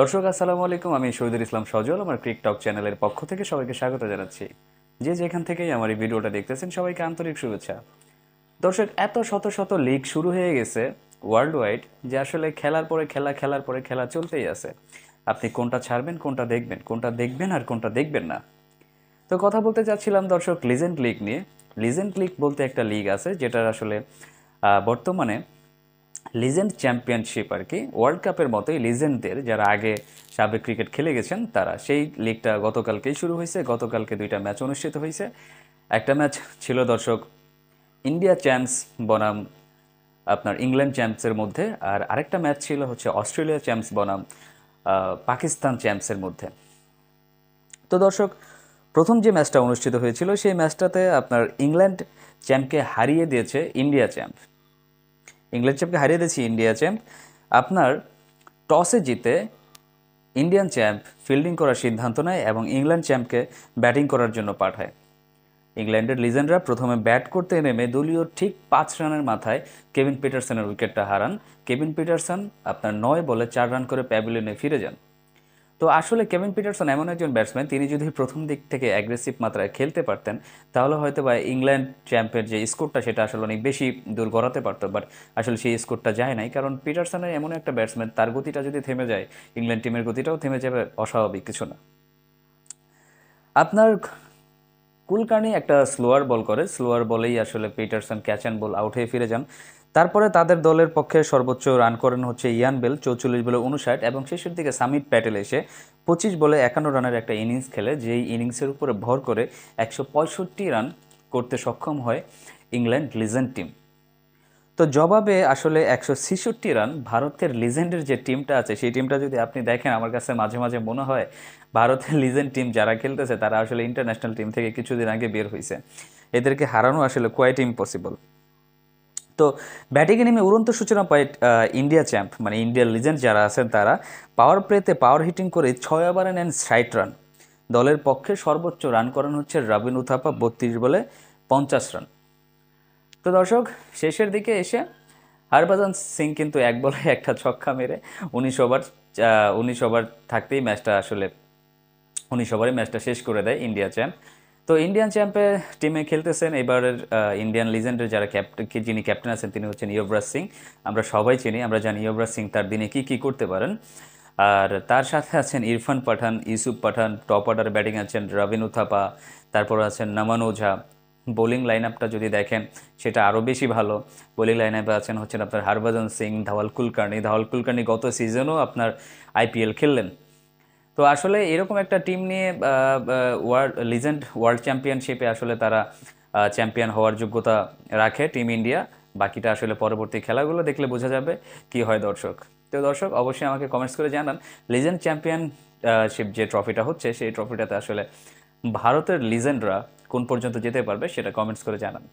দর্শক আসসালামু আলাইকুম, আমি শহীদুল ইসলাম সজল আমার ক্রিক টক চ্যানেলের পক্ষ থেকে সবাইকে স্বাগত জানাচ্ছি। যে যেখান থেকেই আমার এই ভিডিওটা দেখতেছেন সবাইকে আন্তরিক শুভেচ্ছা। দর্শক, এত শত শত লিগ শুরু হয়ে গেছে ওয়ার্ল্ড ওয়াইড যে আসলে খেলার পরে খেলা, খেলার পরে খেলা চলতেই আছে। আপনি কোনটা ছাড়বেন, কোনটা দেখবেন আর কোনটা দেখবেন না। তো কথা বলতে চাচ্ছিলাম দর্শক লিজেন্ড লিগ নিয়ে। লিজেন্ড লিগ বলতে একটা লিগ আছে যেটার আসলে বর্তমানে লিজেন্ড চ্যাম্পিয়নশিপ আর কি, ওয়ার্ল্ড কাপের মতোই লিজেন্ডদের যারা আগে সাবেক ক্রিকেট খেলে গেছেন তারা, সেই লিগটা গতকালকেই শুরু হয়েছে। গতকালকে দুইটা ম্যাচ অনুষ্ঠিত হয়েছে। একটা ম্যাচ ছিল দর্শক ইন্ডিয়া চ্যাম্পস বনাম আপনার ইংল্যান্ড চ্যাম্পসের মধ্যে, আর আরেকটা ম্যাচ ছিল হচ্ছে অস্ট্রেলিয়া চ্যাম্পস বনাম পাকিস্তান চ্যাম্পসের মধ্যে। তো দর্শক, প্রথম যে ম্যাচটা অনুষ্ঠিত হয়েছিল সেই ম্যাচটাতে আপনার ইংল্যান্ড চ্যাম্পকে হারিয়ে দিয়েছে ইন্ডিয়া চ্যাম্প। ইংল্যান্ড চ্যাম্পকে হারিয়ে দিয়েছে ইন্ডিয়া চ্যাম্প। আপনার টসে জিতে ইন্ডিয়ান চ্যাম্প ফিল্ডিং করার সিদ্ধান্ত নেয় এবং ইংল্যান্ড চ্যাম্পকে ব্যাটিং করার জন্য পাঠায়। ইংল্যান্ডের লিজেন্ডরা প্রথমে ব্যাট করতে নেমে দলীয় ঠিক 5 রানের মাথায় কেভিন পিটারসনের উইকেটটা হারান। কেভিন পিটারসন আপনার 9 বলে 4 রান করে প্যাভিলিয়নে ফিরে যান। তো আসলে কেভিন পিটারসন এমন একজন ব্যাটসম্যান, তিনি যদি প্রথম দিক থেকে অ্যাগ্রেসিভ মাত্রায় খেলতে পারতেন তাহলে হয়তো বা ইংল্যান্ড চ্যাম্পের যে স্কোরটা সেটা আসলে অনেক বেশি দূর গড়াতে পারতো, বাট আসলে সেই স্কোরটা যায় নাই, কারণ পিটারসনের এমন একটা ব্যাটসম্যান, তার গতিটা যদি থেমে যায় ইংল্যান্ড টিমের গতিটাও থেমে যাবে, অস্বাভাবিক কিছু না। আপনার কুলকার্নি একটা স্লোয়ার বল করে, স্লোয়ার বলেই আসলে Pietersen catch and ball out হয়ে ফিরে যান। তারপরে তাদের দলের পক্ষে সর্বোচ্চ রান করেন হচ্ছে ইয়ান বেল 44 বলে 59, এবং শেষের দিকে সামিট প্যাটেল এসে 25 বলে 51 রানের একটা ইনিংস খেলে, যেই ইনিংসের উপরে ভর করে 165 রান করতে সক্ষম হয় ইংল্যান্ড লিজেন্ড টিম। তো জবাবে আসলে 166 রান ভারতের লিজেন্ডের যে টিমটা আছে সেই টিমটা যদি আপনি দেখেন, আমার কাছে মাঝে মাঝে মনে হয় ভারতের লিজেন্ড টিম যারা খেলতেছে তারা আসলে ইন্টারন্যাশনাল টিম থেকে কিছুদিন আগে বের হয়েছে। এদেরকে হারানো আসলে কোয়াইট ইম্পসিবল। তো ব্যাটিংয়ে নেমে উড়ন্ত সূচনা পায় ইন্ডিয়া চ্যাম্প, মানে ইন্ডিয়ার লিজেন্ড যারা আছেন তারা পাওয়ার প্লেতে পাওয়ার হিটিং করে 6 ওভারে নেন 60 রান। দলের পক্ষে সর্বোচ্চ রান করেন হচ্ছে রবিন উথাপা 32 বলে 50 রান। তো দর্শক, শেষের দিকে এসে হরভজন সিং কিন্তু 1 বলে একটা ছক্কা মেরে 19 ওভার 19 ওভার থাকতেই ম্যাচটা আসলে 19 ওভারে ম্যাচটা শেষ করে দেয় ইন্ডিয়া চ্যাম্প। তো ইন্ডিয়ান চ্যাম্পে টিমে খেলতেছেন এবারের ইন্ডিয়ান লিজেন্ডের যারা যিনি ক্যাপ্টেন আছেন তিনি হচ্ছেন যুবরাজ সিং। আমরা সবাই চিনি, আমরা জানি যুবরাজ সিং তার দিনে কি কি করতে পারেন। আর তার সাথে আছেন ইরফান পাঠান, ইউসুফ পাঠান, টপ অর্ডার ব্যাটিং আছেন রবিন উথাপা, তারপর আছেন নমন ওঝা। বোলিং লাইন আপটা যদি দেখেন সেটা আরও বেশি ভালো। বোলিং লাইন আপে আছেন হচ্ছেন আপনার হরভজন সিং, ধাওয়াল কুলকার্নি গত সিজনও আপনার আইপিএল খেললেন। তো আসলে এরকম একটা টিম নিয়ে ওয়ার্ল্ড চ্যাম্পিয়নশিপে আসলে তারা চ্যাম্পিয়ন হওয়ার যোগ্যতা রাখে টিম ইন্ডিয়া। বাকিটা আসলে পরবর্তী খেলাগুলো দেখলে বোঝা যাবে কি হয় দর্শক। তো দর্শক, অবশ্যই আমাকে কমেন্টস করে জানান লিজেন্ড চ্যাম্পিয়নশিপ যে ট্রফিটা হচ্ছে সেই ট্রফিটাতে আসলে ভারতের লিজেন্ডরা কোন পর্যন্ত যেতে পারবে, সেটা কমেন্টস করে জানান।